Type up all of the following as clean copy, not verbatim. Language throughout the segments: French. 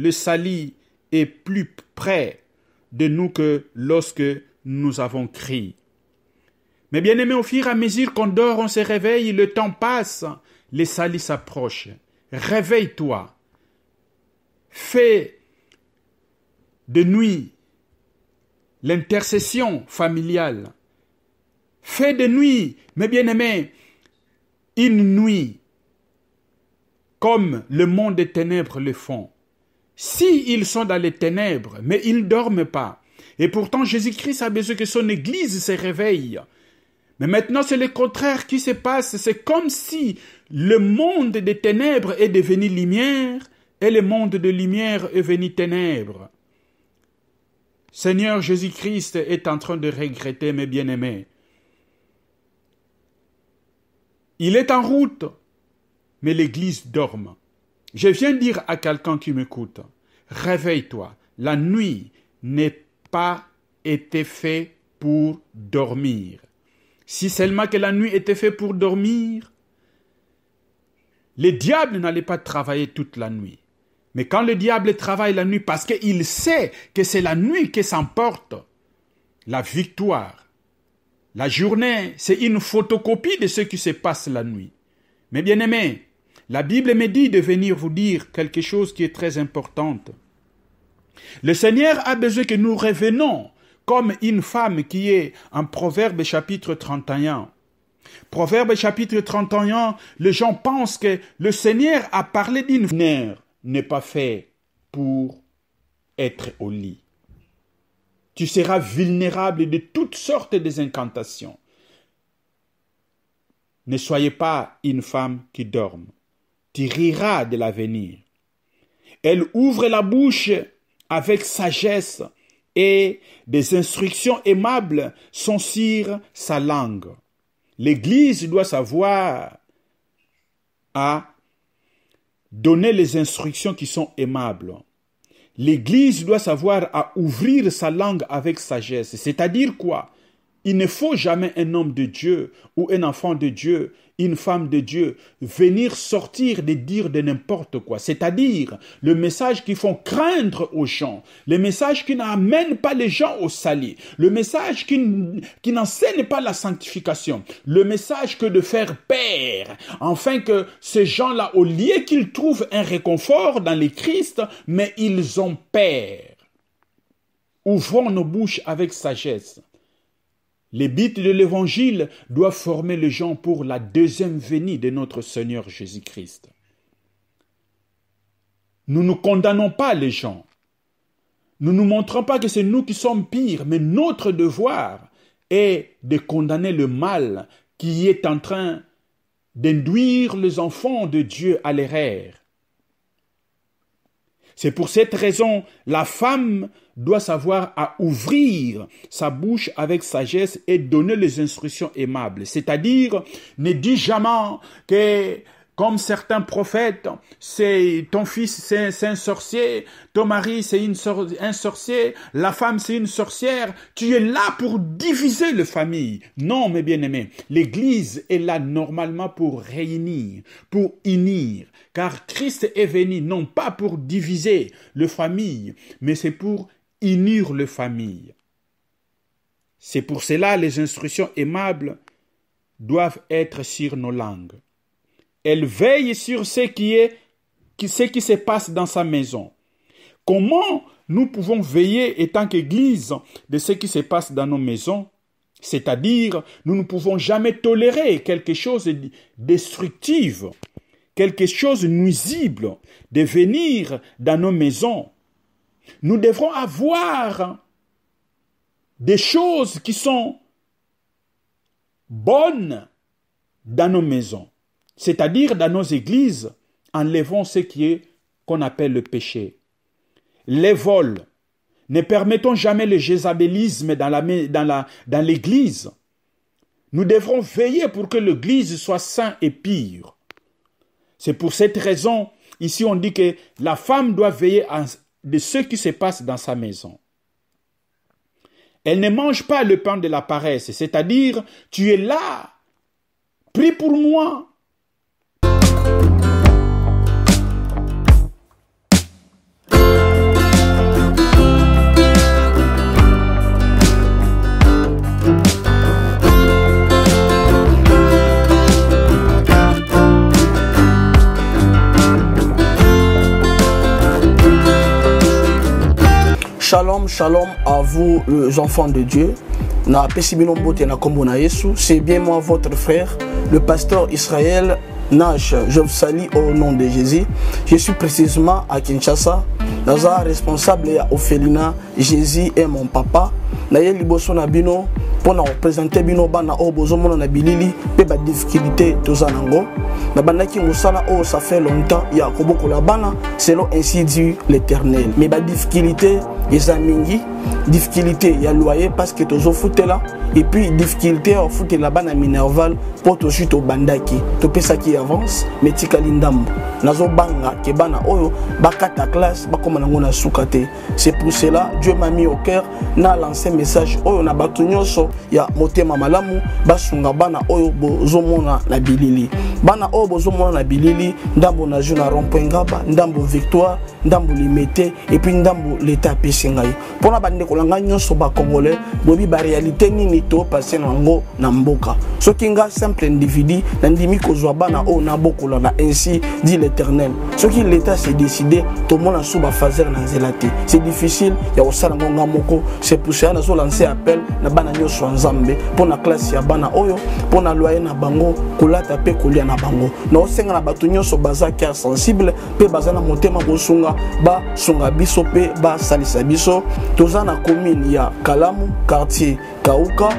le salut est plus près de nous que lorsque nous avons crié. Mais bien aimé, au fur et à mesure qu'on dort, on se réveille, le temps passe, le salut s'approche. Réveille-toi. Fais de nuit l'intercession familiale. Fais de nuit, mes bien-aimés, une nuit comme le monde des ténèbres le font. Si ils sont dans les ténèbres, mais ils ne dorment pas. Et pourtant, Jésus-Christ a besoin que son Église se réveille. Mais maintenant, c'est le contraire qui se passe. C'est comme si le monde des ténèbres est devenu lumière et le monde de lumière est devenu ténèbres. Seigneur Jésus-Christ est en train de regretter, mes bien-aimés. Il est en route, mais l'Église dorme. Je viens dire à quelqu'un qui m'écoute, réveille-toi. La nuit n'est pas été faite pour dormir. Si seulement que la nuit était faite pour dormir, le diable n'allait pas travailler toute la nuit. Mais quand le diable travaille la nuit, parce qu'il sait que c'est la nuit qui s'emporte la victoire. La journée, c'est une photocopie de ce qui se passe la nuit. Mais bien aimés, la Bible me dit de venir vous dire quelque chose qui est très important. Le Seigneur a besoin que nous revenons comme une femme qui est en Proverbe chapitre 31. Proverbe chapitre 31, les gens pensent que le Seigneur a parlé d'une femme n'est pas fait pour être au lit. Tu seras vulnérable de toutes sortes d'incantations. Ne soyez pas une femme qui dorme. Tu riras de l'avenir. Elle ouvre la bouche avec sagesse et des instructions aimables sont sur sa langue. L'Église doit savoir à donner les instructions qui sont aimables. L'Église doit savoir à ouvrir sa langue avec sagesse. C'est-à-dire quoi? Il ne faut jamais un homme de Dieu ou un enfant de Dieu, une femme de Dieu, venir sortir de dire de n'importe quoi. C'est-à-dire le message qui font craindre aux gens, le message qui n'amène pas les gens au salut, le message qui n'enseigne pas la sanctification, le message que de faire peur, afin que ces gens-là, au lieu qu'ils trouvent un réconfort dans le Christ, mais ils ont peur. Ouvrons nos bouches avec sagesse. Les but de l'évangile doivent former les gens pour la deuxième venue de notre Seigneur Jésus-Christ. Nous ne condamnons pas les gens. Nous ne montrons pas que c'est nous qui sommes pires, mais notre devoir est de condamner le mal qui est en train d'induire les enfants de Dieu à l'erreur. C'est pour cette raison, la femme doit savoir à ouvrir sa bouche avec sagesse et donner les instructions aimables. C'est-à-dire, ne dis jamais que, comme certains prophètes, c'est ton fils c'est un sorcier, ton mari c'est un sorcier, la femme c'est une sorcière. Tu es là pour diviser la famille. Non, mes bien-aimés, l'Église est là normalement pour réunir, pour unir. Car Christ est venu non pas pour diviser la famille, mais c'est pour unir la famille. C'est pour cela que les instructions aimables doivent être sur nos langues. Elle veille sur ce qui se passe dans sa maison. Comment nous pouvons veiller, étant qu'Église, de ce qui se passe dans nos maisons? C'est-à-dire, nous ne pouvons jamais tolérer quelque chose de destructif, quelque chose de nuisible, de venir dans nos maisons. Nous devrons avoir des choses qui sont bonnes dans nos maisons. C'est-à-dire dans nos églises, enlevons ce qu'on appelle le péché. Les vols. Ne permettons jamais le jézabélisme dans l'église. Nous devrons veiller pour que l'église soit sainte et pure. C'est pour cette raison, ici on dit que la femme doit veiller de ce qui se passe dans sa maison. Elle ne mange pas le pain de la paresse, c'est-à-dire, tu es là, prie pour moi. Shalom, shalom à vous les enfants de Dieu. C'est bien moi votre frère, le pasteur Israël Nash. Je vous salue au nom de Jésus. Je suis précisément à Kinshasa. Naza responsable à Ophelina. Jésus est mon papa. Naye liboso na bino pour nous représenter bino bana o bozomo na bilili pe ba difficulté tozanango. Na bandaki musala o ça fait longtemps ya koboko la bana selon ainsi dit l'Éternel. Mais ba difficulté ezamingi, difficulté ya loyer parce que tozo foutela et puis difficulté au foot la bana minerval pour to suite au bandaki. To pesa qui avance mais tikali ndambo. Nazo banga ke bana oyo bakata classe bakoma nango na sukate. C'est pour cela Dieu m'a mis au cœur na lancé message oyo na batu nyonso ya motema malamu basunga bana oyo bozomona na bilili. Bana oyo bozomona na bilili ndambo na juna rompengaba, ndambo victoire, ndambo limité et puis ndambo l'état pesingai. Pona bande kolanga nyonso ba congolais bobi ba réalité nini to passer nango na mboka. Soki nga simple individu na ndimi kozwa bana oyo na bokola na ainsi dit l'Éternel. Soki l'état s'est décidé to mona suba fazer na zelate. C'est difficile ya osala ngonga moko. C'est pour ça na so lancer appel na bana nyonso nzambe pona classe ya bana oyo pona loyer na bango kolata pe kolia na bango. Na osenga na batu nyonso baza cœur sensible pe baza na motema bosunga ba sunga biso pe ba salisa biso. Toza na commune ya Kalamu quartier Kauka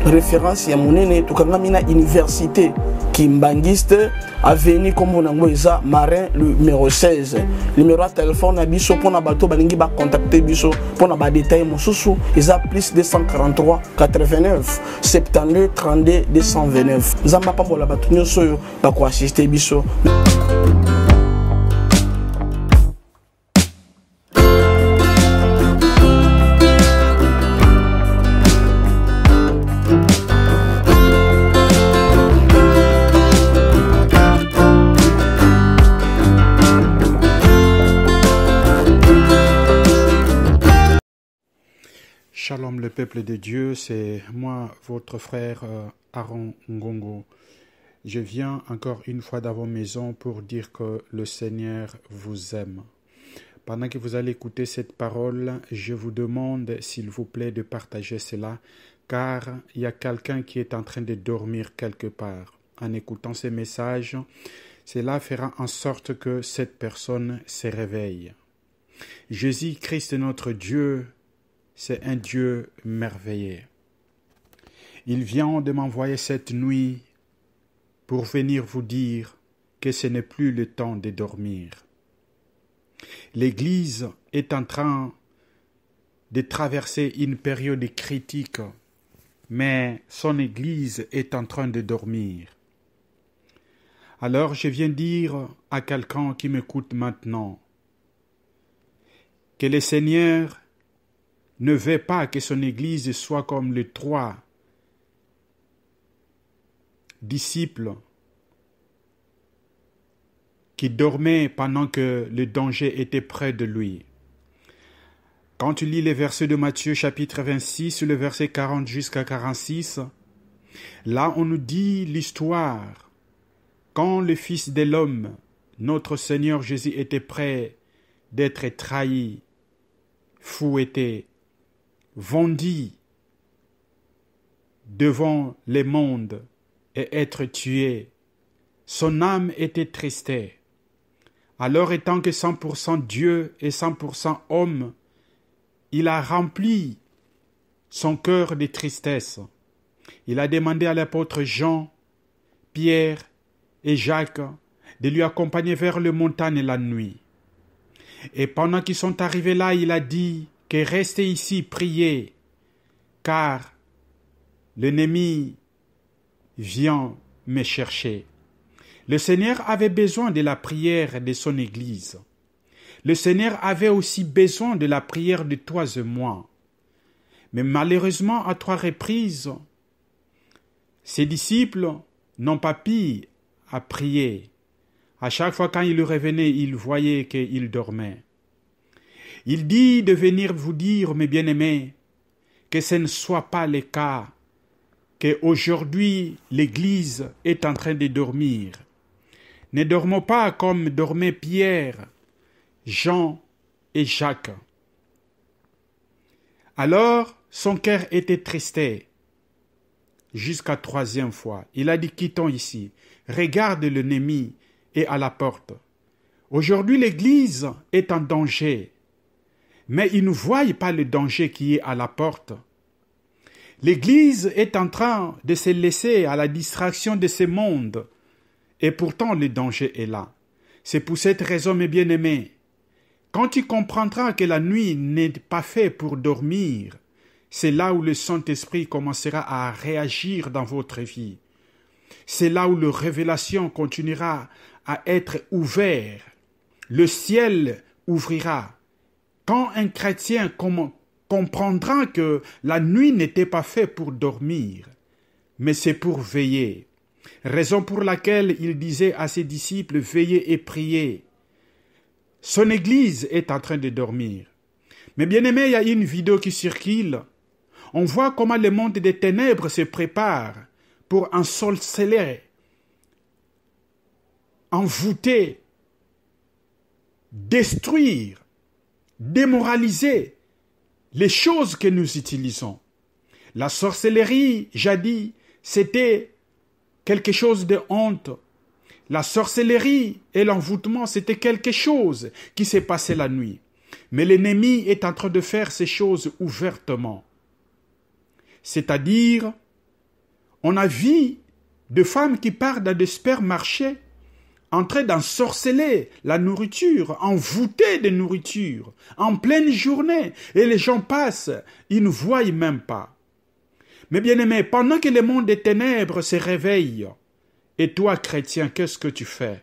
référence ya monene tukangami na université Kimbangiste avenue comme Nangoeza Marin le numéro 16. Numéro de téléphone à biso pour na bato balingi ba contacter biso pour na ba détail mosusu eza plus 243 89 72 32 229. Nzamba pambola bato nyoso ba ko assister biso. Shalom le peuple de Dieu, c'est moi votre frère Aaron Ngongo. Je viens encore une fois dans vos maisons pour dire que le Seigneur vous aime. Pendant que vous allez écouter cette parole, je vous demande s'il vous plaît de partager cela, car il y a quelqu'un qui est en train de dormir quelque part. En écoutant ces messages, cela fera en sorte que cette personne se réveille. Jésus-Christ notre Dieu, c'est un Dieu merveilleux. Il vient de m'envoyer cette nuit pour venir vous dire que ce n'est plus le temps de dormir. L'Église est en train de traverser une période critique, mais son Église est en train de dormir. Alors je viens dire à quelqu'un qui m'écoute maintenant que le Seigneur ne veut pas que son Église soit comme les 3 disciples qui dormaient pendant que le danger était près de lui. Quand tu lis les versets de Matthieu chapitre 26, le verset 40 jusqu'à 46, là on nous dit l'histoire quand le Fils de l'homme, notre Seigneur Jésus, était prêt d'être trahi, fouetté, vendu devant le monde et être tué. Son âme était tristée. Alors étant que 100% Dieu et 100% homme, il a rempli son cœur de tristesse. Il a demandé à l'apôtre Jean, Pierre et Jacques de lui accompagner vers les montagnes la nuit. Et pendant qu'ils sont arrivés là, il a dit que restez ici, priez, car l'ennemi vient me chercher. Le Seigneur avait besoin de la prière de son Église. Le Seigneur avait aussi besoin de la prière de toi et moi. Mais malheureusement, à 3 reprises, ses disciples n'ont pas pu prier. À chaque fois quand il revenait, il voyait qu'il dormait. Il dit de venir vous dire, mes bien-aimés, que ce ne soit pas le cas, qu'aujourd'hui l'Église est en train de dormir. Ne dormons pas comme dormaient Pierre, Jean et Jacques. Alors, son cœur était tristé. Jusqu'à 3e fois, il a dit, quittons ici. Regarde, l'ennemi est à la porte. Aujourd'hui, l'Église est en danger. Mais ils ne voient pas le danger qui est à la porte. L'Église est en train de se laisser à la distraction de ce monde. Et pourtant, le danger est là. C'est pour cette raison, mes bien-aimés, quand tu comprendras que la nuit n'est pas faite pour dormir, c'est là où le Saint-Esprit commencera à réagir dans votre vie. C'est là où la révélation continuera à être ouverte. Le ciel ouvrira. Quand un chrétien comprendra que la nuit n'était pas faite pour dormir, mais c'est pour veiller. Raison pour laquelle il disait à ses disciples, veillez et priez. Son église est en train de dormir. Mais bien aimé, il y a une vidéo qui circule. On voit comment le monde des ténèbres se prépare pour ensorceler, envoûter, détruire, démoraliser les choses que nous utilisons. La sorcellerie, jadis, c'était quelque chose de honte. La sorcellerie et l'envoûtement, c'était quelque chose qui s'est passé la nuit. Mais l'ennemi est en train de faire ces choses ouvertement. C'est-à-dire, on a vu de femmes qui partent dans des supermarchés en train d'ensorceler la nourriture, envoûter de nourriture, en pleine journée. Et les gens passent, ils ne voient même pas. Mais bien aimé, pendant que le monde des ténèbres se réveille, et toi, chrétien, qu'est-ce que tu fais?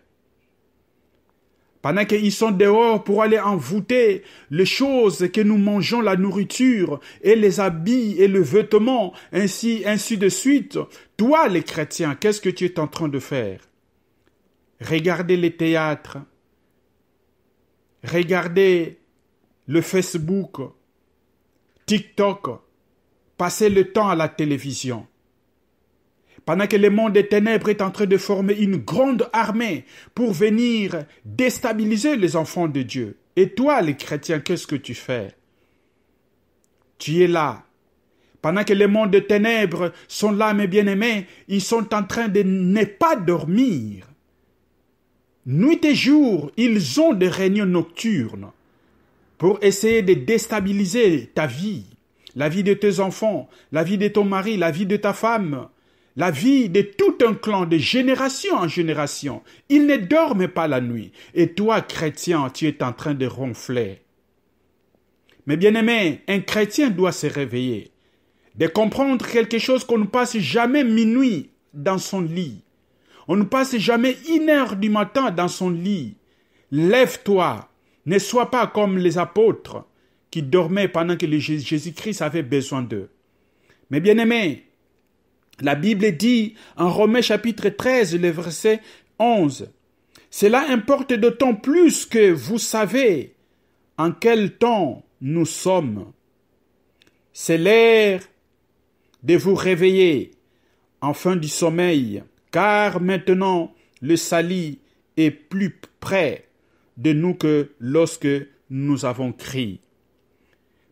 Pendant qu'ils sont dehors pour aller envoûter les choses que nous mangeons, la nourriture, et les habits, et le vêtement, ainsi de suite, toi, les chrétiens, qu'est-ce que tu es en train de faire? Regardez les théâtres, regardez le Facebook, TikTok, passez le temps à la télévision. Pendant que le monde des ténèbres est en train de former une grande armée pour venir déstabiliser les enfants de Dieu. Et toi, les chrétiens, qu'est-ce que tu fais? Tu es là. Pendant que le monde des ténèbres sont là, mes bien-aimés, ils sont en train de ne pas dormir. Nuit et jour, ils ont des réunions nocturnes pour essayer de déstabiliser ta vie, la vie de tes enfants, la vie de ton mari, la vie de ta femme, la vie de tout un clan, de génération en génération. Ils ne dorment pas la nuit. Et toi, chrétien, tu es en train de ronfler. Mais bien aimé, un chrétien doit se réveiller, de comprendre quelque chose qu'on ne passe jamais minuit dans son lit. On ne passe jamais 1h du matin dans son lit. Lève-toi, ne sois pas comme les apôtres qui dormaient pendant que Jésus-Christ avait besoin d'eux. Mais bien aimé, la Bible dit en Romains chapitre 13, le verset 11, « Cela importe d'autant plus que vous savez en quel temps nous sommes. C'est l'heure de vous réveiller en fin du sommeil, car maintenant le salut est plus près de nous que lorsque nous avons crié. »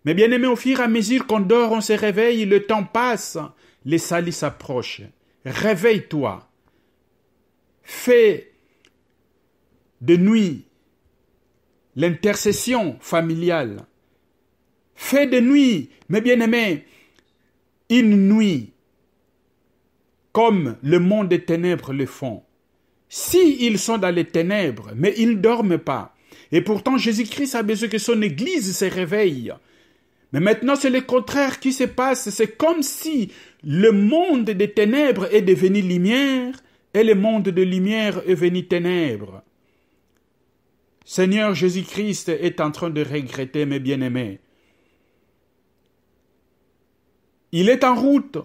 Mais bien aimé, au fur et à mesure qu'on dort, on se réveille, le temps passe, les salis s'approchent. Réveille-toi. Fais de nuit l'intercession familiale. Fais de nuit, mes bien-aimés, une nuit comme le monde des ténèbres le font. Si ils sont dans les ténèbres, mais ils ne dorment pas. Et pourtant, Jésus-Christ a besoin que son Église se réveille. Mais maintenant, c'est le contraire qui se passe. C'est comme si le monde des ténèbres est devenu lumière et le monde de lumière est devenu ténèbres. Seigneur Jésus-Christ est en train de regretter, mes bien-aimés. Il est en route,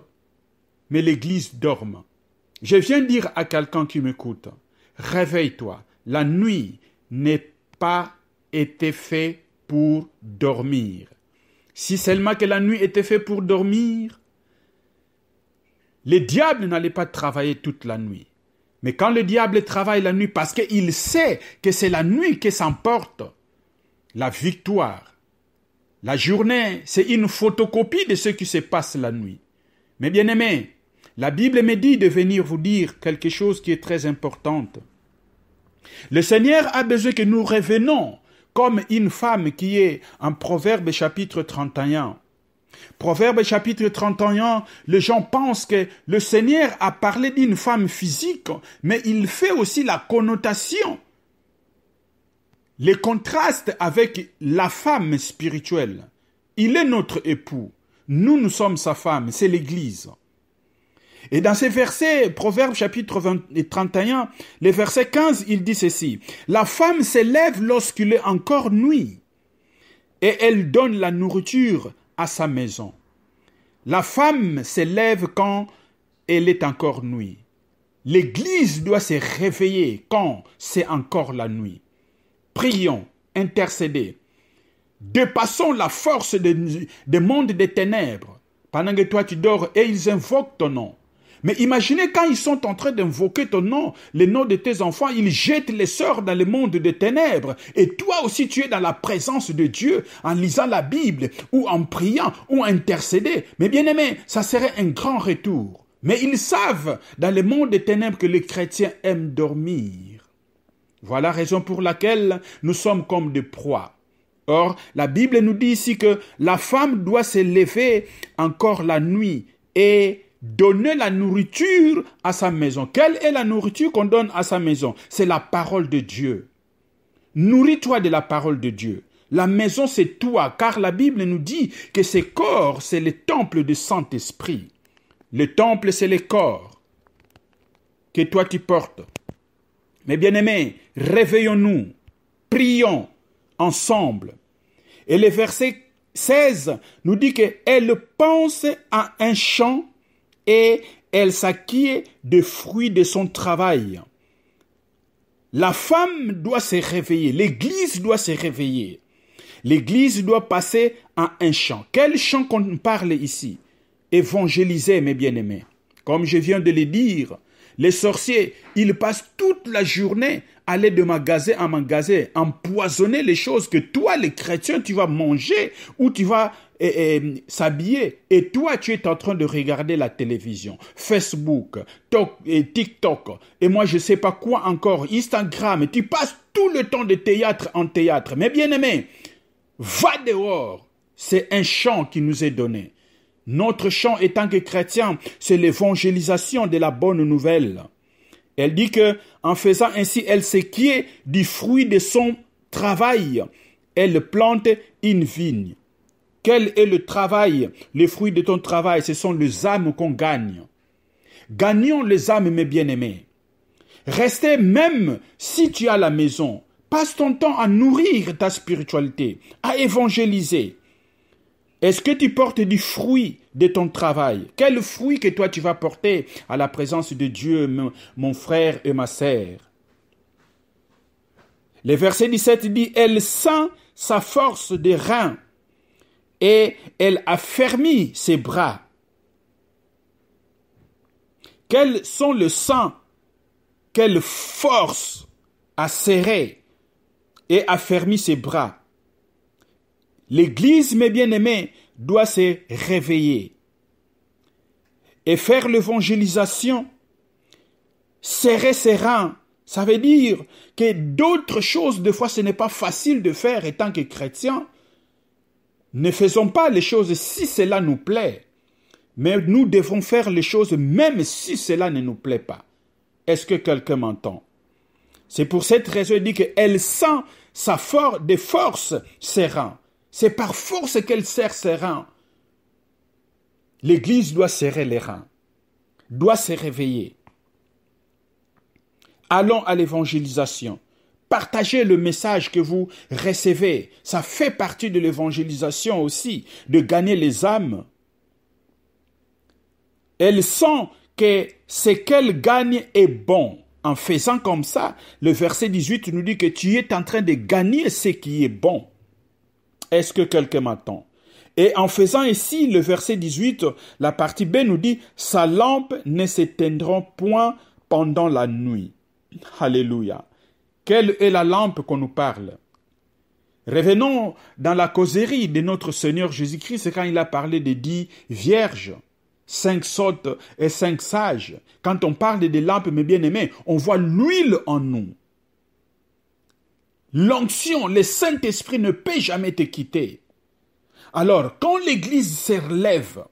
mais l'Église dorme. Je viens dire à quelqu'un qui m'écoute, réveille-toi. La nuit n'a pas été faite pour dormir. Si seulement que la nuit était faite pour dormir, le diable n'allait pas travailler toute la nuit. Mais quand le diable travaille la nuit, parce qu'il sait que c'est la nuit qui s'emporte la victoire, La journée, c'est une photocopie de ce qui se passe la nuit. Mais bien aimés, la Bible me dit de venir vous dire quelque chose qui est très important. Le Seigneur a besoin que nous revenons comme une femme qui est en Proverbe chapitre 31. Proverbe chapitre 31, les gens pensent que le Seigneur a parlé d'une femme physique, mais il fait aussi la connotation, les contrastes avec la femme spirituelle. Il est notre époux. Nous sommes sa femme, c'est l'Église. Et dans ces versets, Proverbe chapitre 31, le verset 15, il dit ceci. La femme s'élève lorsqu'il est encore nuit, et elle donne la nourriture à sa maison. La femme s'élève quand elle est encore nuit. L'Église doit se réveiller quand c'est encore la nuit. Prions, intercédez. Dépassons la force des mondes des ténèbres. Pendant que toi tu dors et ils invoquent ton nom. Mais imaginez quand ils sont en train d'invoquer ton nom, le nom de tes enfants, ils jettent les sorts dans le monde des ténèbres. Et toi aussi tu es dans la présence de Dieu en lisant la Bible ou en priant ou intercédant. Mais bien aimé, ça serait un grand retour. Mais ils savent dans le monde des ténèbres que les chrétiens aiment dormir. Voilà la raison pour laquelle nous sommes comme des proies. Or, la Bible nous dit ici que la femme doit se lever encore la nuit et donner la nourriture à sa maison. Quelle est la nourriture qu'on donne à sa maison? C'est la parole de Dieu. Nourris-toi de la parole de Dieu. La maison, c'est toi, car la Bible nous dit que ce corps, c'est le temple du Saint-Esprit. Le temple, c'est le corps que toi tu portes. Mais bien aimés, réveillons-nous, prions ensemble. Et le verset 16 nous dit qu'elle pense à un champ et elle s'acquiert des fruits de son travail. La femme doit se réveiller, l'Église doit se réveiller. L'Église doit passer à un champ. Quel champ qu'on parle ici? Évangéliser, mes bien-aimés. Comme je viens de le dire, les sorciers, ils passent toute la journée à aller de magasin en magasin, empoisonner les choses que toi, les chrétiens, tu vas manger ou tu vas s'habiller. Et toi, tu es en train de regarder la télévision, Facebook, TikTok, et moi, je ne sais pas quoi encore, Instagram. Tu passes tout le temps de théâtre en théâtre. Mais bien aimé, va dehors. C'est un champ qui nous est donné. Notre champ, étant que chrétien, c'est l'évangélisation de la bonne nouvelle. Elle dit que, en faisant ainsi, elle s'acquiert du fruit de son travail. Elle plante une vigne. Quel est le travail? Les fruits de ton travail, ce sont les âmes qu'on gagne. Gagnons les âmes, mes bien-aimés. Restez même si tu es à la maison. Passe ton temps à nourrir ta spiritualité, à évangéliser. Est-ce que tu portes du fruit de ton travail? Quel fruit que toi tu vas porter à la présence de Dieu, mon frère et ma sœur? Le verset 17 dit, elle sent sa force des reins et elle affermit ses bras. Quels sont le sang? Quelle force a serré et affermi ses bras? L'Église, mes bien-aimés, doit se réveiller et faire l'évangélisation, serrer ses reins. Ça veut dire que d'autres choses, des fois, ce n'est pas facile de faire étant que chrétiens. Ne faisons pas les choses si cela nous plaît, mais nous devons faire les choses même si cela ne nous plaît pas. Est-ce que quelqu'un m'entend? C'est pour cette raison qu'il dit qu'elle sent des forces ses reins. C'est par force qu'elle serre ses reins. L'Église doit serrer les reins, doit se réveiller. Allons à l'évangélisation. Partagez le message que vous recevez. Ça fait partie de l'évangélisation aussi, de gagner les âmes. Elle sent que ce qu'elle gagne est bon. En faisant comme ça, le verset 18 nous dit que tu es en train de gagner ce qui est bon. Est-ce que quelqu'un m'entend? Et en faisant ici le verset 18, la partie B nous dit « Sa lampe ne s'éteindra point pendant la nuit. » Alléluia. Quelle est la lampe qu'on nous parle? Revenons dans la causerie de notre Seigneur Jésus-Christ, c'est quand il a parlé des 10 vierges, 5 sottes et 5 sages. Quand on parle des lampes, mes bien-aimés, on voit l'huile en nous. L'onction, le Saint-Esprit ne peut jamais te quitter. Alors, quand l'Église se relève,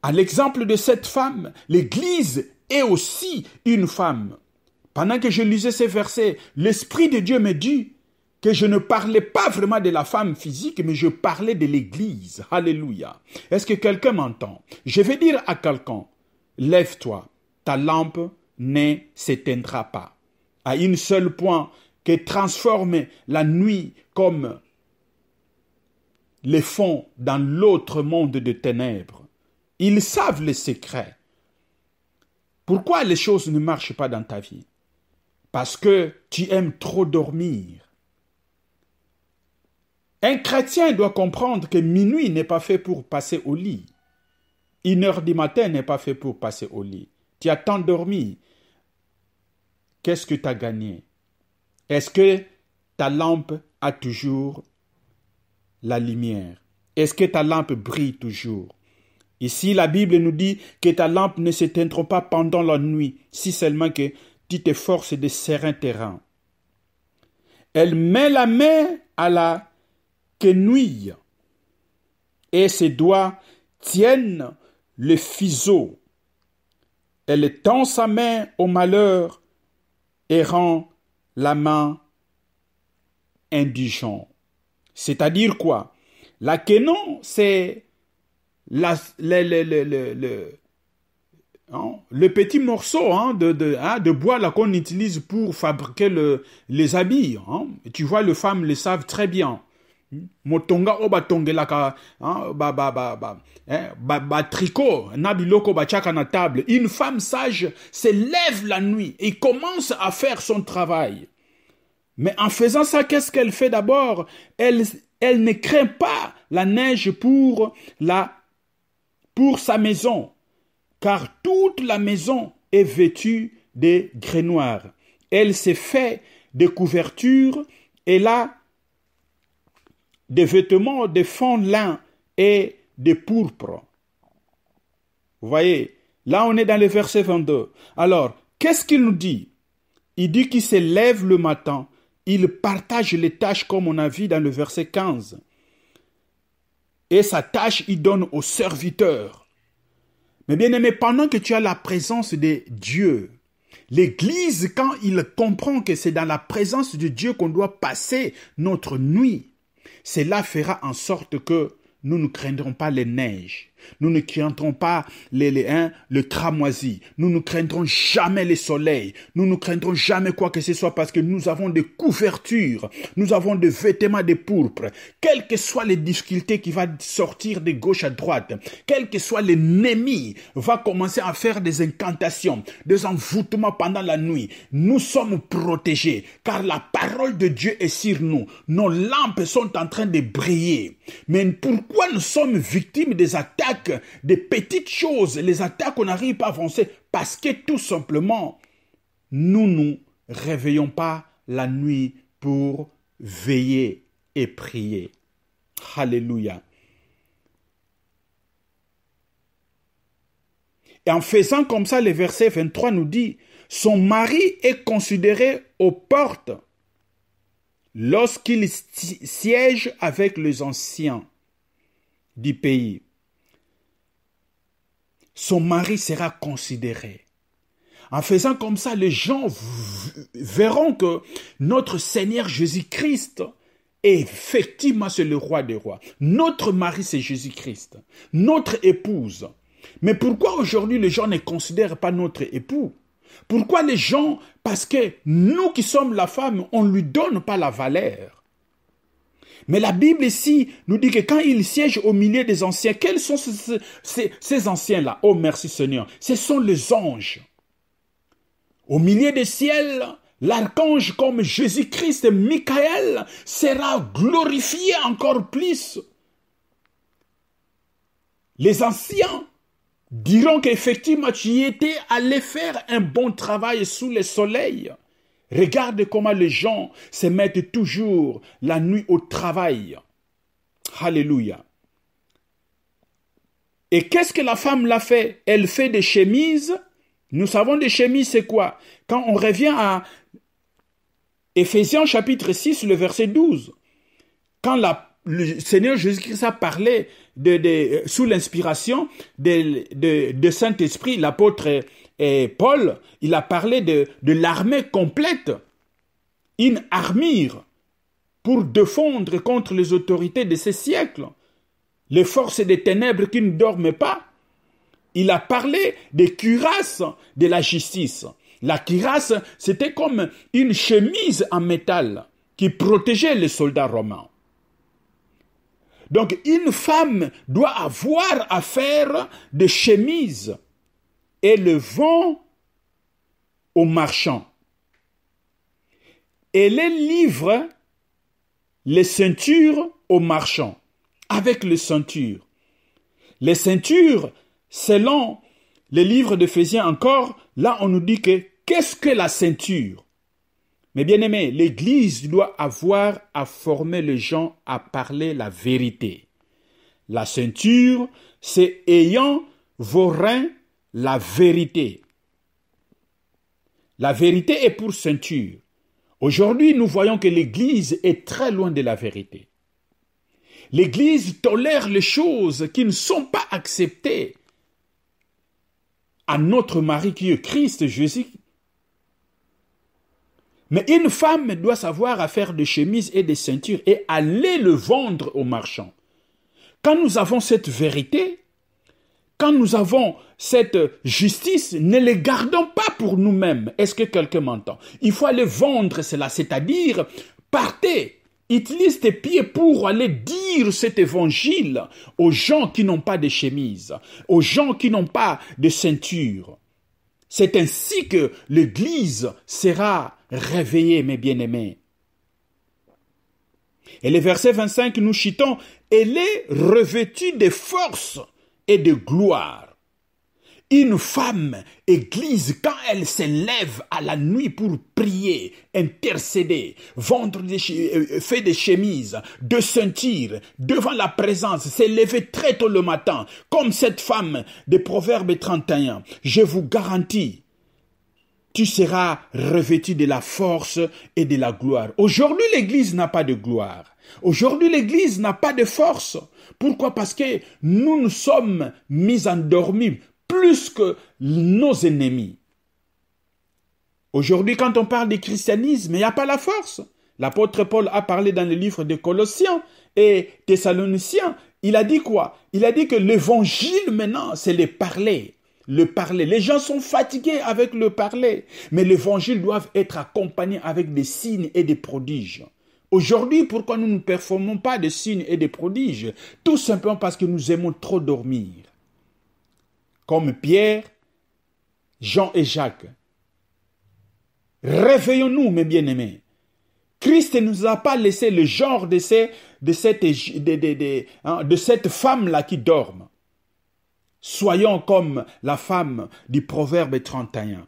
à l'exemple de cette femme, l'Église est aussi une femme. Pendant que je lisais ces versets, l'Esprit de Dieu me dit que je ne parlais pas vraiment de la femme physique, mais je parlais de l'Église. Alléluia. Est-ce que quelqu'un m'entend? Je vais dire à quelqu'un, lève-toi, ta lampe ne s'éteindra pas. À un seul point, que transforme la nuit comme les fonds dans l'autre monde de ténèbres. Ils savent les secrets. Pourquoi les choses ne marchent pas dans ta vie? Parce que tu aimes trop dormir. Un chrétien doit comprendre que minuit n'est pas fait pour passer au lit. 1h du matin n'est pas fait pour passer au lit. Tu as tant dormi. Qu'est-ce que tu as gagné? Est-ce que ta lampe a toujours la lumière? Est-ce que ta lampe brille toujours? Ici, la Bible nous dit que ta lampe ne s'éteindra pas pendant la nuit, si seulement que tu t'efforces de serein terrain. Elle met la main à la quenouille et ses doigts tiennent le fuseau. Elle tend sa main au malheur et rend la main indigent. C'est-à-dire quoi? La quenon, c'est le petit morceau de bois là qu'on utilise pour fabriquer les habits. Tu vois, les femmes le savent très bien. Motonga oba tongelaka tricot nabiloko bachaka na table. Une femme sage se lève la nuit et commence à faire son travail. Mais en faisant ça, qu'est-ce qu'elle fait d'abord? Elle ne craint pas la neige pour sa maison, car toute la maison est vêtue de grès noirs. Elle s'est fait des couvertures et là des vêtements de fond lin et de pourpre. Vous voyez, là on est dans le verset 22. Alors, qu'est-ce qu'il nous dit? Il dit qu'il se lève le matin, il partage les tâches comme on a vu dans le verset 15. Et sa tâche, il donne au serviteur. Mais bien aimé, pendant que tu as la présence de Dieu, l'Église, quand il comprend que c'est dans la présence de Dieu qu'on doit passer notre nuit, cela fera en sorte que nous ne craindrons pas les neiges. Nous ne craindrons pas le cramoisi. Nous ne craindrons jamais le soleil. Nous ne craindrons jamais quoi que ce soit parce que nous avons des couvertures. Nous avons des vêtements de pourpre. Quelles que soient les difficultés qui vont sortir de gauche à droite, quel que soit l'ennemi va commencer à faire des incantations, des envoûtements pendant la nuit. Nous sommes protégés car la parole de Dieu est sur nous. Nos lampes sont en train de briller. Mais pourquoi nous sommes victimes des attaques, des petites choses, les attaques, on n'arrive pas à avancer? Parce que tout simplement, nous ne réveillons pas la nuit pour veiller et prier. Alléluia. Et en faisant comme ça, le verset 23 nous dit, son mari est considéré aux portes lorsqu'il siège avec les anciens du pays. Son mari sera considéré. En faisant comme ça, les gens verront que notre Seigneur Jésus-Christ, effectivement, c'est le roi des rois. Notre mari, c'est Jésus-Christ. Notre épouse. Mais pourquoi aujourd'hui les gens ne considèrent pas notre époux? Pourquoi les gens, parce que nous qui sommes la femme, on ne lui donne pas la valeur? Mais la Bible ici nous dit que quand il siège au milieu des anciens, quels sont ces anciens-là? Oh merci Seigneur, ce sont les anges. Au milieu des ciels, l'archange comme Jésus-Christ, Michael, sera glorifié encore plus. Les anciens diront qu'effectivement tu étais allé faire un bon travail sous le soleil. Regarde comment les gens se mettent toujours la nuit au travail. Alléluia. Et qu'est-ce que la femme l'a fait? Elle fait des chemises. Nous savons des chemises, c'est quoi? Quand on revient à Éphésiens chapitre 6, le verset 12, quand le Seigneur Jésus-Christ a parlé sous l'inspiration de Saint-Esprit, l'apôtre Paul, il a parlé de l'armée complète, une armure pour défendre contre les autorités de ce siècle, les forces des ténèbres qui ne dorment pas. Il a parlé des cuirasses de la justice. La cuirasse, c'était comme une chemise en métal qui protégeait les soldats romains. Donc, une femme doit avoir affaire de chemises et le vend aux marchands. Et les livre les ceintures aux marchands, avec les ceintures. Les ceintures, selon les livres d'Éphésiens encore, là on nous dit que qu'est-ce que la ceinture? Mais bien aimé, l'Église doit avoir à former les gens à parler la vérité. La ceinture, c'est ayant vos reins la vérité. La vérité est pour ceinture. Aujourd'hui, nous voyons que l'Église est très loin de la vérité. L'Église tolère les choses qui ne sont pas acceptées à notre mari qui est Christ Jésus. Mais une femme doit savoir à faire des chemises et des ceintures et aller le vendre aux marchands. Quand nous avons cette vérité, quand nous avons cette justice, ne les gardons pas pour nous-mêmes. Est-ce que quelqu'un m'entend? Il faut aller vendre cela, c'est-à-dire partez, utilise tes pieds pour aller dire cet évangile aux gens qui n'ont pas de chemise, aux gens qui n'ont pas de ceinture. C'est ainsi que l'Église sera réveillée, mes bien-aimés. Et le verset 25, nous chitons, « Elle est revêtue de force et de gloire. » Une femme, église, quand elle se lève à la nuit pour prier, intercéder, fait des chemises, de ceintures, devant la présence, s'est levée très tôt le matin, comme cette femme de Proverbe 31, je vous garantis, tu seras revêtu de la force et de la gloire. Aujourd'hui, l'Église n'a pas de gloire. Aujourd'hui, l'Église n'a pas de force. Pourquoi? Parce que nous nous sommes mis endormis plus que nos ennemis. Aujourd'hui, quand on parle du christianisme, il n'y a pas la force. L'apôtre Paul a parlé dans le livre de Colossiens et Thessaloniciens. Il a dit quoi? Il a dit que l'évangile maintenant, c'est le parler. Le parler. Les gens sont fatigués avec le parler, mais l'évangile doit être accompagné avec des signes et des prodiges. Aujourd'hui, pourquoi nous ne performons pas de signes et des prodiges? Tout simplement parce que nous aimons trop dormir. Comme Pierre, Jean et Jacques. Réveillons-nous, mes bien-aimés. Christ ne nous a pas laissé le genre de cette femme-là qui dorme. Soyons comme la femme du Proverbe 31,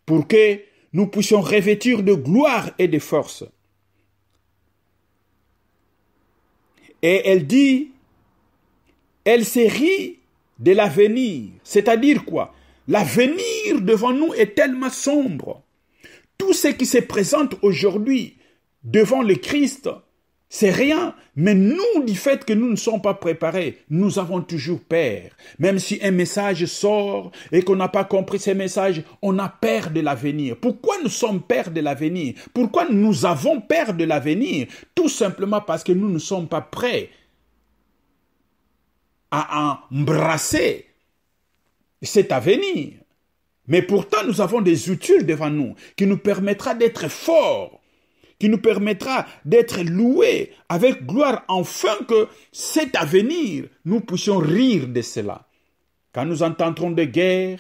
pour que nous puissions revêtir de gloire et de force. Et elle dit, elle se rit de l'avenir. C'est-à-dire quoi? L'avenir devant nous est tellement sombre. Tout ce qui se présente aujourd'hui devant le Christ, c'est rien. Mais nous, du fait que nous ne sommes pas préparés, nous avons toujours peur. Même si un message sort et qu'on n'a pas compris ce message, on a peur de l'avenir. Pourquoi nous sommes peur de l'avenir? Pourquoi nous avons peur de l'avenir? Tout simplement parce que nous ne sommes pas prêts à embrasser cet avenir. Mais pourtant, nous avons des outils devant nous qui nous permettra d'être forts, qui nous permettra d'être loués avec gloire, afin que cet avenir, nous puissions rire de cela. Quand nous entendrons de guerres,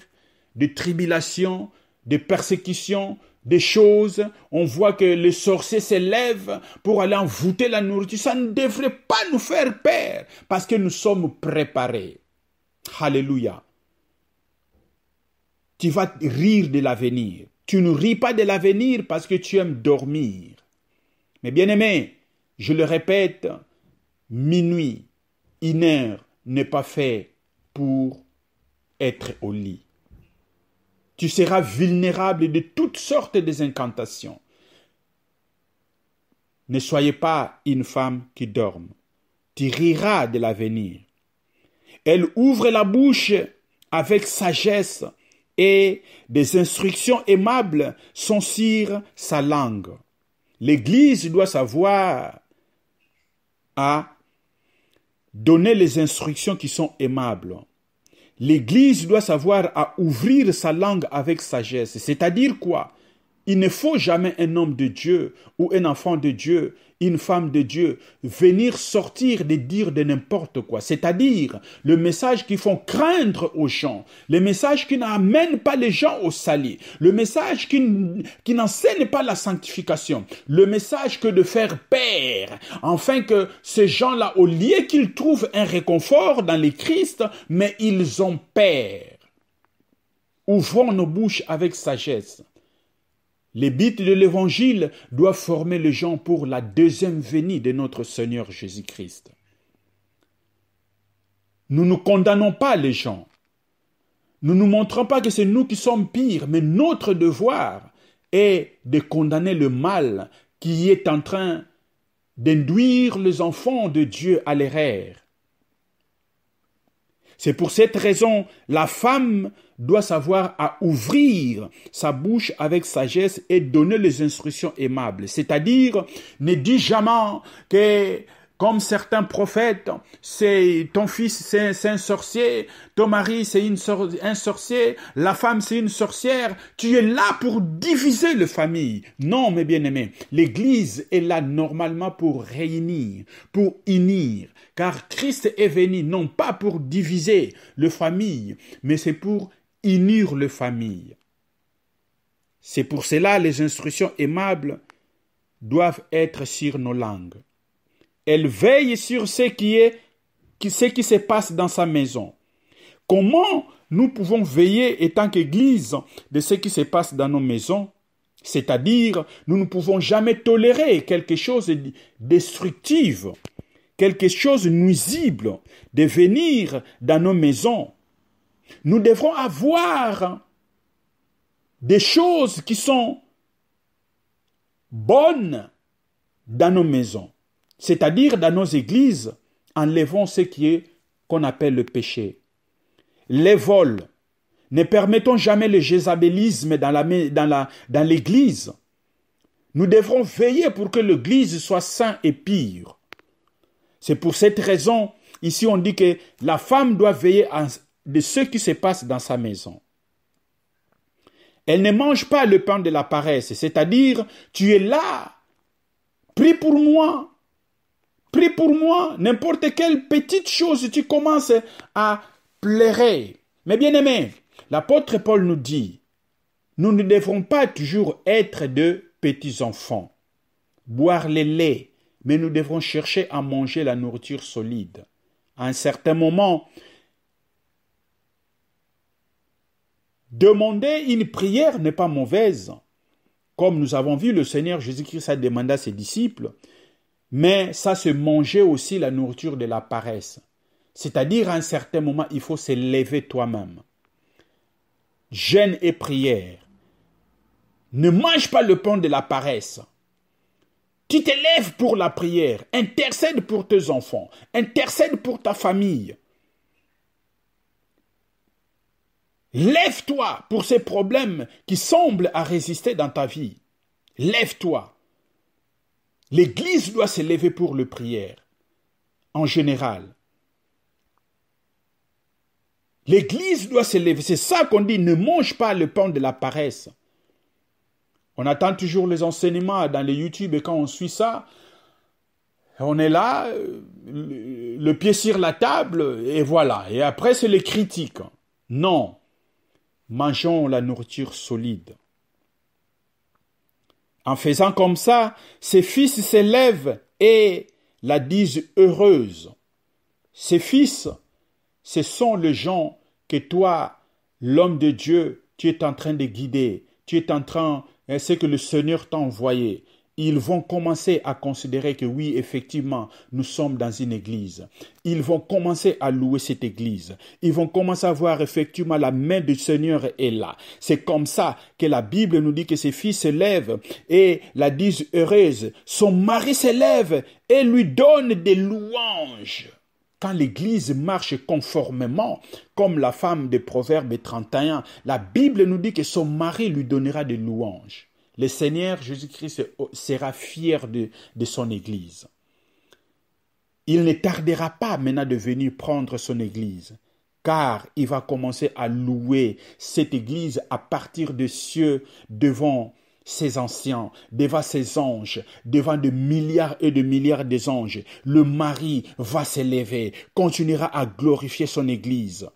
de tribulations, de persécutions, des choses, on voit que les sorciers se lèvent pour aller envoûter la nourriture. Ça ne devrait pas nous faire peur parce que nous sommes préparés. Alléluia. Tu vas rire de l'avenir. Tu ne ris pas de l'avenir parce que tu aimes dormir. Mais bien-aimé, je le répète, minuit, 1h n'est pas fait pour être au lit. Tu seras vulnérable de toutes sortes d'incantations. Ne soyez pas une femme qui dorme. Tu riras de l'avenir. Elle ouvre la bouche avec sagesse et des instructions aimables sont sur sa langue. L'Église doit savoir à donner les instructions qui sont aimables. L'Église doit savoir à ouvrir sa langue avec sagesse. C'est-à-dire quoi? Il ne faut jamais un homme de Dieu ou un enfant de Dieu, une femme de Dieu, venir sortir de dire de n'importe quoi. C'est-à-dire le message qui font craindre aux gens, le message qui n'amène pas les gens au salut, le message qui n'enseigne pas la sanctification, le message que de faire peur, afin que ces gens-là, au lieu qu'ils trouvent un réconfort dans les Christ, mais ils ont peur. Ouvrons nos bouches avec sagesse. Les buts de l'évangile doivent former les gens pour la deuxième venue de notre Seigneur Jésus-Christ. Nous ne condamnons pas les gens. Nous ne montrons pas que c'est nous qui sommes pires, mais notre devoir est de condamner le mal qui est en train d'induire les enfants de Dieu à l'erreur. C'est pour cette raison, la femme doit savoir à ouvrir sa bouche avec sagesse et donner les instructions aimables. C'est-à-dire, ne dis jamais que, comme certains prophètes, c'est ton fils c'est un sorcier, ton mari c'est un sorcier, la femme c'est une sorcière. Tu es là pour diviser la famille. Non, mes bien-aimés, l'Église est là normalement pour réunir, pour unir. Car Christ est venu non pas pour diviser la famille, mais c'est pour unir les familles. C'est pour cela les instructions aimables doivent être sur nos langues. Elle veille sur ce qui se passe dans sa maison. Comment nous pouvons veiller, étant qu'Église, de ce qui se passe dans nos maisons? C'est-à-dire, nous ne pouvons jamais tolérer quelque chose de destructif, quelque chose de nuisible, de venir dans nos maisons. Nous devrons avoir des choses qui sont bonnes dans nos maisons. C'est-à-dire dans nos églises, enlevons ce qu'on appelle le péché. Les vols. Ne permettons jamais le jézabélisme dans l'église. Nous devrons veiller pour que l'église soit sainte et pure. C'est pour cette raison, ici on dit que la femme doit veiller de ce qui se passe dans sa maison. Elle ne mange pas le pain de la paresse, c'est-à-dire, tu es là, prie pour moi, n'importe quelle petite chose, tu commences à pleurer. Mais bien aimé, l'apôtre Paul nous dit, nous ne devrons pas toujours être de petits enfants, boire le lait, mais nous devrons chercher à manger la nourriture solide. À un certain moment, demander une prière n'est pas mauvaise. Comme nous avons vu, le Seigneur Jésus-Christ a demandé à ses disciples, mais ça c'est manger aussi la nourriture de la paresse. C'est-à-dire, à un certain moment, il faut se lever toi-même. Jeûne et prière. Ne mange pas le pain de la paresse. Tu te lèves pour la prière. Intercède pour tes enfants. Intercède pour ta famille. Lève-toi pour ces problèmes qui semblent à résister dans ta vie. Lève-toi. L'Église doit se lever pour la prière, en général. L'Église doit se lever. C'est ça qu'on dit, ne mange pas le pain de la paresse. On attend toujours les enseignements dans les YouTube et quand on suit ça, on est là, le pied sur la table et voilà. Et après, c'est les critiques. Non. Mangeons la nourriture solide. En faisant comme ça, ses fils se lèvent et la disent heureuse. Ses fils, ce sont les gens que toi, l'homme de Dieu, tu es en train de guider. tu es en train, c'est que le Seigneur t'a envoyé, ils vont commencer à considérer que oui, effectivement, nous sommes dans une église. Ils vont commencer à louer cette église. Ils vont commencer à voir effectivement la main du Seigneur est là. C'est comme ça que la Bible nous dit que ses filles se lèvent et la disent heureuse. Son mari se lève et lui donne des louanges. Quand l'Église marche conformément, comme la femme de Proverbe 31, la Bible nous dit que son mari lui donnera des louanges. Le Seigneur Jésus-Christ sera fier de son Église. Il ne tardera pas maintenant de venir prendre son Église, car il va commencer à louer cette Église à partir des cieux devant ses anciens, devant ses anges, devant de milliards et de milliards d'anges. Le mari va s'élever, continuera à glorifier son Église.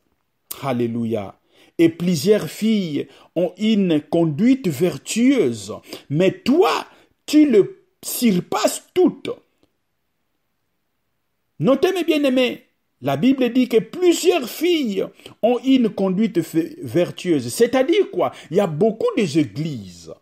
Alléluia. Et plusieurs filles ont une conduite vertueuse, mais toi, tu le surpasses toutes. Notez mes bien-aimés, la Bible dit que plusieurs filles ont une conduite vertueuse. C'est-à-dire quoi? Il y a beaucoup d'églises.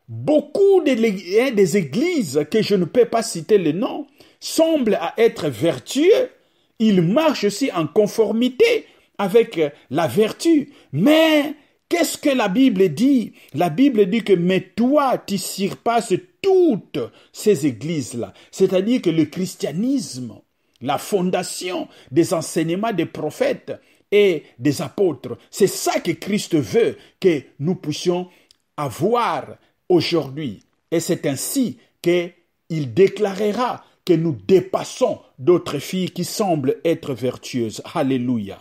Beaucoup des églises que je ne peux pas citer le nom semblent être vertueux. Ils marchent aussi en conformité avec la vertu. Mais qu'est-ce que la Bible dit? La Bible dit que mais toi, tu surpasses toutes ces églises-là. C'est-à-dire que le christianisme, la fondation des enseignements des prophètes et des apôtres, c'est ça que Christ veut que nous puissions avoir aujourd'hui. Et c'est ainsi qu'il déclarera que nous dépassons d'autres filles qui semblent être vertueuses. Alléluia.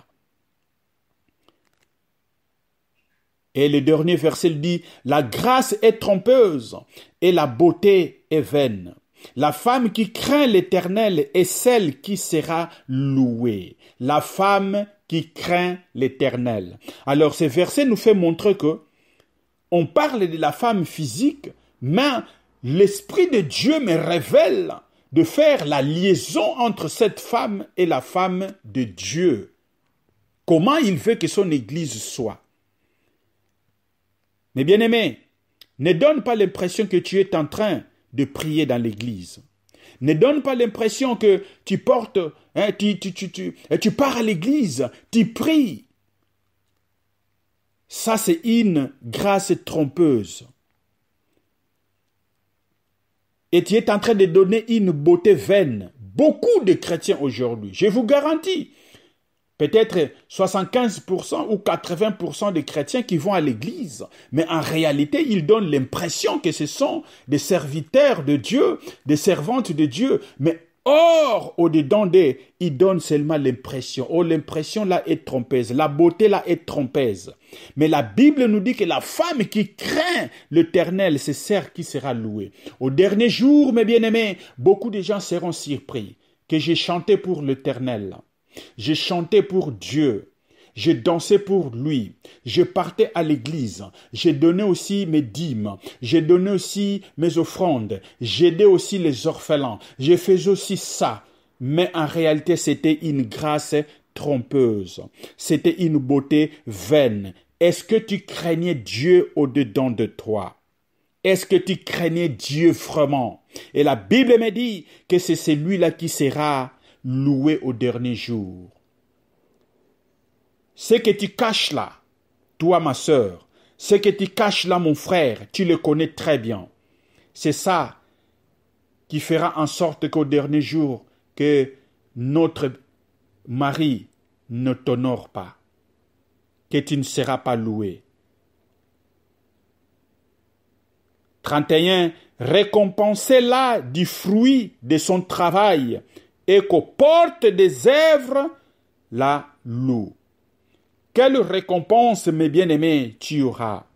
Et le dernier verset dit, la grâce est trompeuse et la beauté est vaine. La femme qui craint l'Éternel est celle qui sera louée. La femme qui craint l'Éternel. Alors, ce verset nous fait montrer que on parle de la femme physique, mais l'Esprit de Dieu me révèle de faire la liaison entre cette femme et la femme de Dieu. Comment il veut que son Église soit. Mais bien-aimé, ne donne pas l'impression que tu es en train de prier dans l'église. Ne donne pas l'impression que tu portes, tu pars à l'église, tu pries. Ça, c'est une grâce trompeuse. Et tu es en train de donner une beauté vaine. Beaucoup de chrétiens aujourd'hui, je vous garantis, peut-être 75% ou 80% des chrétiens qui vont à l'église. Mais en réalité, ils donnent l'impression que ce sont des serviteurs de Dieu, des servantes de Dieu. Mais or, au-dedans d'eux, ils donnent seulement l'impression. Oh, l'impression là est trompeuse. La beauté là est trompeuse. Mais la Bible nous dit que la femme qui craint l'Éternel, c'est celle qui sera louée. Au dernier jour, mes bien-aimés, beaucoup de gens seront surpris que j'ai chanté pour l'Éternel. J'ai chanté pour Dieu, j'ai dansé pour lui, je partais à l'église, j'ai donné aussi mes dîmes, j'ai donné aussi mes offrandes, j'aidais aussi les orphelins, je faisais aussi ça. Mais en réalité, c'était une grâce trompeuse, c'était une beauté vaine. Est-ce que tu craignais Dieu au-dedans de toi? Est-ce que tu craignais Dieu vraiment? Et la Bible me dit que c'est celui-là qui sera loué au dernier jour. Ce que tu caches là, toi ma sœur, ce que tu caches là mon frère, tu le connais très bien. C'est ça qui fera en sorte qu'au dernier jour, que notre mari ne t'honore pas, que tu ne seras pas loué. 31. Récompensez-la du fruit de son travail, et qu'aux portes des œuvres la loue. Quelle récompense, mes bien-aimés, tu auras?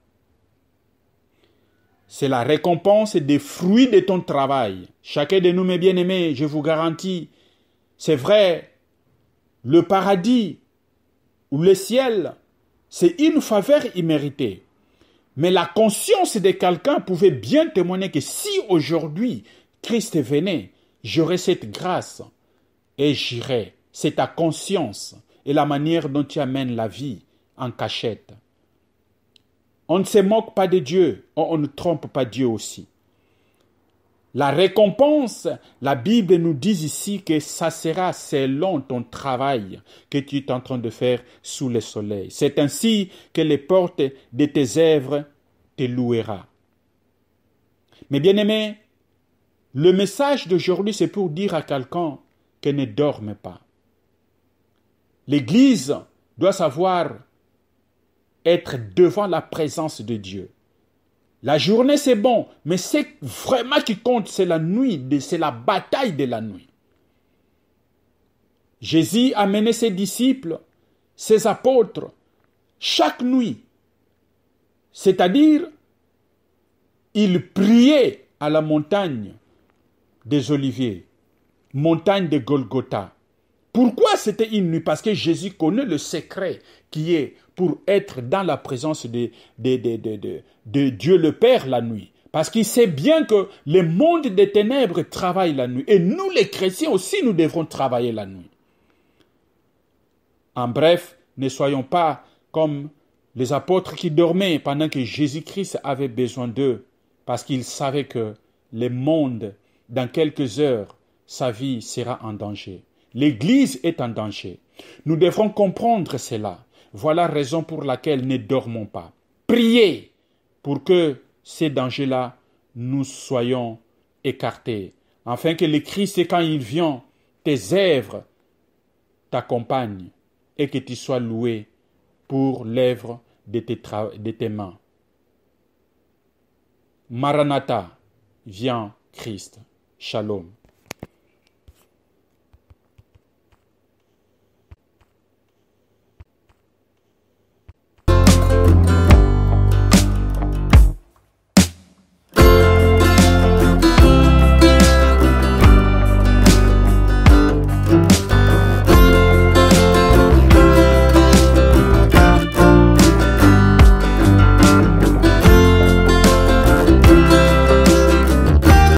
C'est la récompense des fruits de ton travail. Chacun de nous, mes bien-aimés, je vous garantis, c'est vrai, le paradis ou le ciel, c'est une faveur imméritée. Mais la conscience de quelqu'un pouvait bien témoigner que si aujourd'hui Christ venait, j'aurais cette grâce. Et j'irai. C'est ta conscience et la manière dont tu amènes la vie en cachette. On ne se moque pas de Dieu, on ne trompe pas Dieu aussi. La récompense, la Bible nous dit ici que ça sera selon ton travail que tu es en train de faire sous le soleil. C'est ainsi que les portes de tes œuvres te louera. Mais bien aimé, le message d'aujourd'hui, c'est pour dire à quelqu'un que ne dorme pas. L'Église doit savoir être devant la présence de Dieu. La journée, c'est bon, mais c'est vraiment qui compte, c'est la nuit, c'est la bataille de la nuit. Jésus a mené ses disciples, ses apôtres, chaque nuit. C'est-à-dire, il priait à la montagne des Oliviers, montagne de Golgotha. Pourquoi c'était une nuit? Parce que Jésus connaît le secret qui est pour être dans la présence de Dieu le Père la nuit. Parce qu'il sait bien que le monde des ténèbres travaille la nuit. Et nous, les chrétiens aussi, nous devrons travailler la nuit. En bref, ne soyons pas comme les apôtres qui dormaient pendant que Jésus-Christ avait besoin d'eux. Parce qu'il savait que le monde, dans quelques heures, sa vie sera en danger. L'Église est en danger. Nous devrons comprendre cela. Voilà la raison pour laquelle ne dormons pas. Priez pour que ces dangers-là nous soyons écartés. Afin que le Christ, quand il vient, tes œuvres t'accompagnent et que tu sois loué pour l'œuvre de tes mains. Maranatha, viens Christ. Shalom.